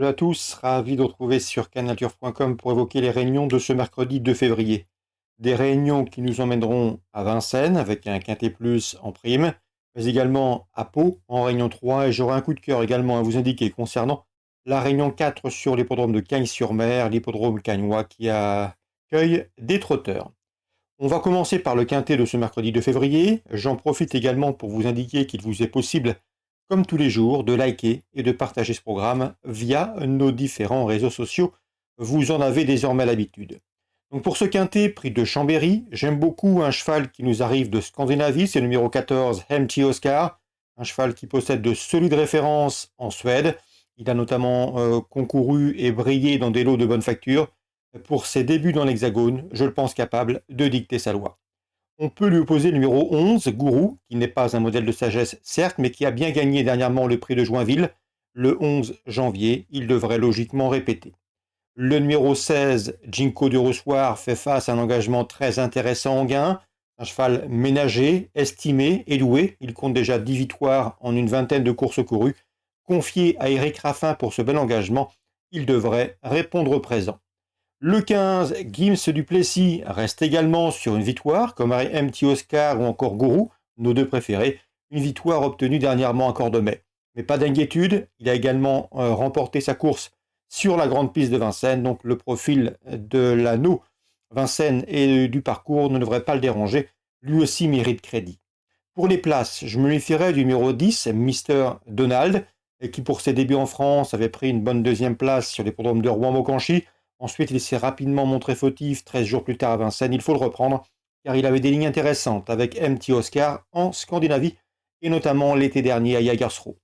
Salut à tous, ravi de retrouver sur canalturf.com pour évoquer les réunions de ce mercredi 2 février. Des réunions qui nous emmèneront à Vincennes avec un quintet plus en prime, mais également à Pau en réunion 3 et j'aurai un coup de cœur également à vous indiquer concernant la réunion 4 sur l'hippodrome de Cagnes-sur-Mer, l'hippodrome cagnois qui accueille des trotteurs. On va commencer par le quintet de ce mercredi 2 février. J'en profite également pour vous indiquer qu'il vous est possible, comme tous les jours, de liker et de partager ce programme via nos différents réseaux sociaux. Vous en avez désormais l'habitude. Donc pour ce quintet, prix de Chambéry, j'aime beaucoup un cheval qui nous arrive de Scandinavie, c'est le numéro 14, Empty Oscar, un cheval qui possède de solides références en Suède. Il a notamment concouru et brillé dans des lots de bonne facture. Pour ses débuts dans l'Hexagone, je le pense capable de dicter sa loi. On peut lui opposer le numéro 11, Gourou, qui n'est pas un modèle de sagesse, certes, mais qui a bien gagné dernièrement le prix de Joinville. Le 11 janvier, il devrait logiquement répéter. Le numéro 16, Jinko de Roussoir, fait face à un engagement très intéressant en gain. Un cheval ménager, estimé et doué. Il compte déjà 10 victoires en une vingtaine de courses courues. Confié à Éric Raffin pour ce bel engagement, il devrait répondre présent. Le 15, Gims du Plessis, reste également sur une victoire, comme Empty Oscar ou encore Gourou, nos deux préférés. Une victoire obtenue dernièrement à Cordemais. Mais pas d'inquiétude, il a également remporté sa course sur la grande piste de Vincennes, donc le profil de l'anneau Vincennes et du parcours ne devrait pas le déranger. Lui aussi mérite crédit. Pour les places, je me méfierais du numéro 10, Mr. Donald, qui pour ses débuts en France avait pris une bonne deuxième place sur l'hippodrome de Rouen-Mocanchi. Ensuite, il s'est rapidement montré fautif 13 jours plus tard à Vincennes. Il faut le reprendre, car il avait des lignes intéressantes avec Empty Oscar en Scandinavie, et notamment l'été dernier à Jägersro.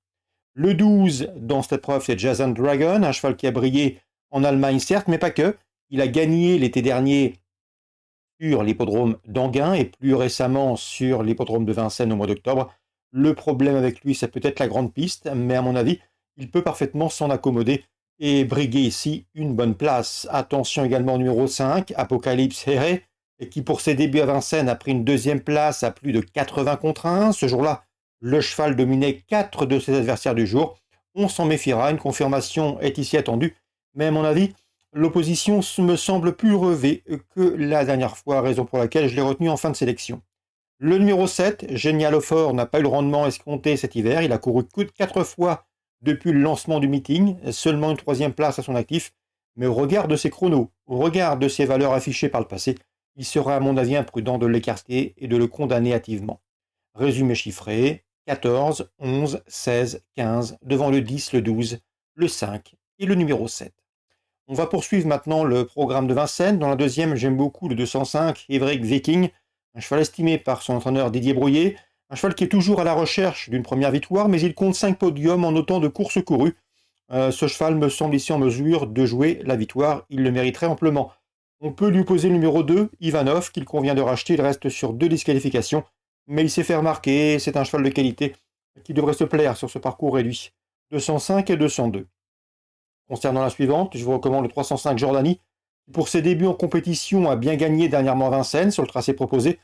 Le 12 dans cette épreuve, c'est Jason Dragon, un cheval qui a brillé en Allemagne, certes, mais pas que. Il a gagné l'été dernier sur l'hippodrome d'Anguin et plus récemment sur l'hippodrome de Vincennes au mois d'octobre. Le problème avec lui, c'est peut-être la grande piste, mais à mon avis, il peut parfaitement s'en accommoder et briguer ici une bonne place. Attention également au numéro 5, Apocalypse Herré, qui pour ses débuts à Vincennes a pris une deuxième place à plus de 80 contre 1. Ce jour-là, le cheval dominait 4 de ses adversaires du jour. On s'en méfiera, une confirmation est ici attendue, mais à mon avis, l'opposition me semble plus relevée que la dernière fois, raison pour laquelle je l'ai retenu en fin de sélection. Le numéro 7, Génial au fort, n'a pas eu le rendement escompté cet hiver. Il a couru que 4 fois depuis le lancement du meeting, seulement une troisième place à son actif. Mais au regard de ses chronos, au regard de ses valeurs affichées par le passé, il sera à mon avis imprudent de l'écarter et de le condamner hâtivement. Résumé chiffré, 14, 11, 16, 15, devant le 10, le 12, le 5 et le numéro 7. On va poursuivre maintenant le programme de Vincennes. Dans la deuxième, j'aime beaucoup le 205, Everick Viking, un cheval estimé par son entraîneur Didier Brouillet, un cheval qui est toujours à la recherche d'une première victoire, mais il compte 5 podiums en autant de courses courues. Ce cheval me semble ici en mesure de jouer la victoire, il le mériterait amplement. On peut lui opposer le numéro 2, Ivanov, qu'il convient de racheter, il reste sur 2 disqualifications, mais il s'est fait remarquer, c'est un cheval de qualité qui devrait se plaire sur ce parcours réduit. 205 et 202. Concernant la suivante, je vous recommande le 305 Jordanie, qui pour ses débuts en compétition a bien gagné dernièrement à Vincennes sur le tracé proposé,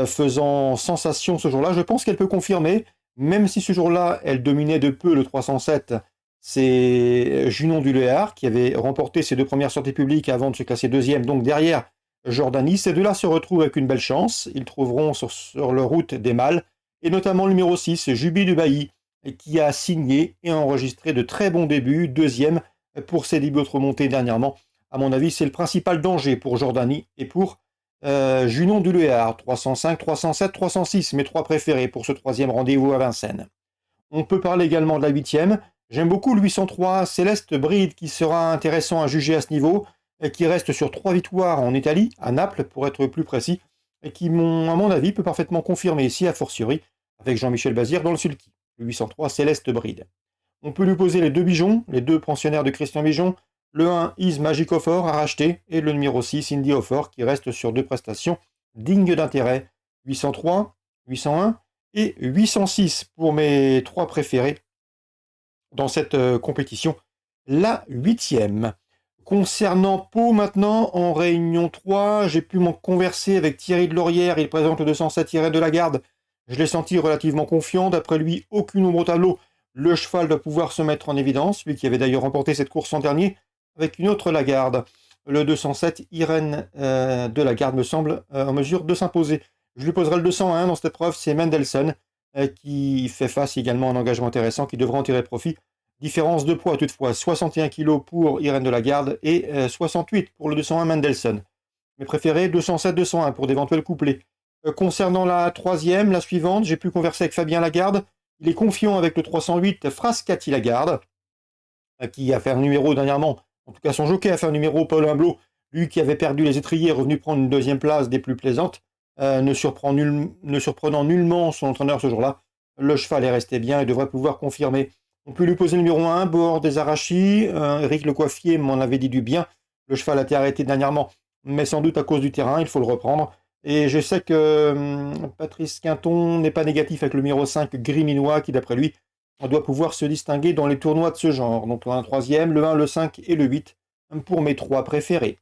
faisant sensation ce jour-là. Je pense qu'elle peut confirmer, même si ce jour-là, elle dominait de peu le 307. C'est Junon du Léard qui avait remporté ses 2 premières sorties publiques avant de se classer deuxième, donc derrière Jordanie. Ces deux-là se retrouvent avec une belle chance. Ils trouveront sur leur route des mâles, et notamment le numéro 6, Jubi du Bailly, qui a signé et enregistré de très bons débuts, deuxième pour ses débuts remontés dernièrement. À mon avis, c'est le principal danger pour Jordanie et pour Junon du Léard, 305, 307, 306, mes 3 préférés pour ce 3e rendez-vous à Vincennes. On peut parler également de la 8e. J'aime beaucoup le 803, Céleste Bride, qui sera intéressant à juger à ce niveau, et qui reste sur 3 victoires en Italie, à Naples pour être plus précis, et qui, à mon avis, peut parfaitement confirmer ici, a fortiori, avec Jean-Michel Bazir dans le sulky. Le 803, Céleste Bride. On peut lui poser les 2 Bijon, les 2 pensionnaires de Christian Bijon, le 1 Is Magic Offer à racheter, et le numéro 6 Indy Offer qui reste sur 2 prestations dignes d'intérêt. 803, 801 et 806 pour mes 3 préférés dans cette compétition. La 8e. Concernant Pau maintenant, en réunion 3, j'ai pu m'en converser avec Thierry de Laurière, il présente le 207 de la Garde. Je l'ai senti relativement confiant, d'après lui, aucune ombre au tableau Le cheval doit pouvoir se mettre en évidence, lui qui avait d'ailleurs remporté cette course l'an dernier avec une autre Lagarde. Le 207, Irène de Lagarde me semble en mesure de s'imposer. Je lui poserai le 201 dans cette épreuve, c'est Mendelssohn qui fait face également à un engagement intéressant qui devra en tirer profit. Différence de poids toutefois, 61 kg pour Irène de Lagarde et 68 pour le 201 Mendelssohn. Mes préférés, 207-201 pour d'éventuels couplets. Concernant la troisième, la suivante, j'ai pu converser avec Fabien Lagarde. Il est confiant avec le 308 Frascati Lagarde, qui a fait un numéro dernièrement. En tout cas, son jockey a fait un numéro, Paul Humblot, lui qui avait perdu les étriers, est revenu prendre une deuxième place des plus plaisantes, ne surprenant nullement son entraîneur ce jour-là. Le cheval est resté bien et devrait pouvoir confirmer. On peut lui poser le numéro 1, bord des Arachis. Eric Le Coiffier m'en avait dit du bien. Le cheval a été arrêté dernièrement, mais sans doute à cause du terrain, il faut le reprendre. Et je sais que Patrice Quinton n'est pas négatif avec le numéro 5, Griminois, qui d'après lui doit pouvoir se distinguer dans les tournois de ce genre. Donc un troisième, le 1, le 5 et le 8 pour mes trois préférés.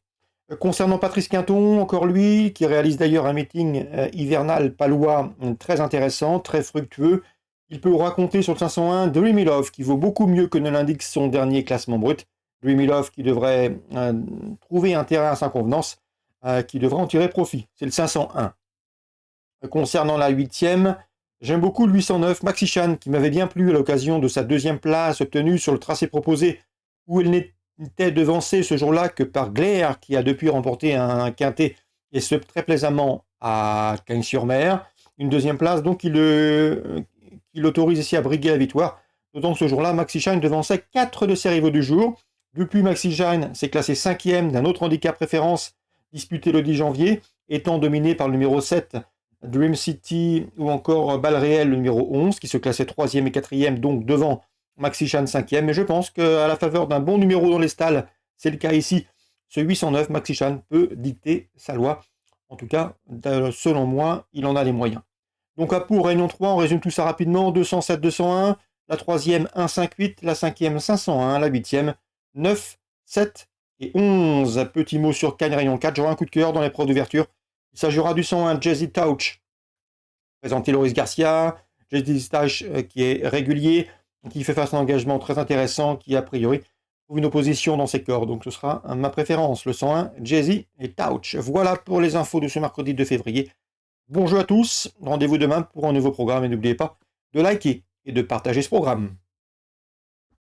Concernant Patrice Quinton, encore lui, qui réalise d'ailleurs un meeting hivernal palois très intéressant, très fructueux, il peut raconter sur le 501 Dreamy Love, qui vaut beaucoup mieux que ne l'indique son dernier classement brut. Dreamy Love qui devrait trouver un terrain à sa convenance, qui devrait en tirer profit. C'est le 501. Concernant la 8e, j'aime beaucoup le 809 Maxi Chan, qui m'avait bien plu à l'occasion de sa deuxième place obtenue sur le tracé proposé, où elle n'était devancée ce jour-là que par Glaire, qui a depuis remporté un quintet, et ce très plaisamment à Cagnes-sur-Mer. Une deuxième place, donc, qui l'autorise ici à briguer la victoire. D'autant que ce jour-là, Maxi Shine devançait 4 de ses rivaux du jour. Depuis, Maxi Shine s'est classé 5e d'un autre handicap référence disputé le 10 janvier, étant dominé par le numéro 7, Dream City, ou encore Balle Réelle, le numéro 11, qui se classait 3e et 4e, donc devant Maxi Shine 5e. Mais je pense qu'à la faveur d'un bon numéro dans les stalles, c'est le cas ici, ce 809, Maxi Shine peut dicter sa loi. En tout cas, selon moi, il en a les moyens. Donc à Pau, Réunion 3, on résume tout ça rapidement. 207-201, la 3e 1-5-8, la 5e 501, la 8e 9, 7 et 11. Petit mot sur Cagnes Réunion 4, j'aurai un coup de cœur dans l'épreuve d'ouverture. Il s'agira du 101 Jazzy Touch, présenté Loris Garcia. Jazzy Touch qui est régulier, qui fait face à un engagement très intéressant, qui a priori trouve une opposition dans ses corps. Donc ce sera ma préférence, le 101 Jazzy et Touch. Voilà pour les infos de ce mercredi 2 février. Bonjour à tous, rendez-vous demain pour un nouveau programme et n'oubliez pas de liker et de partager ce programme.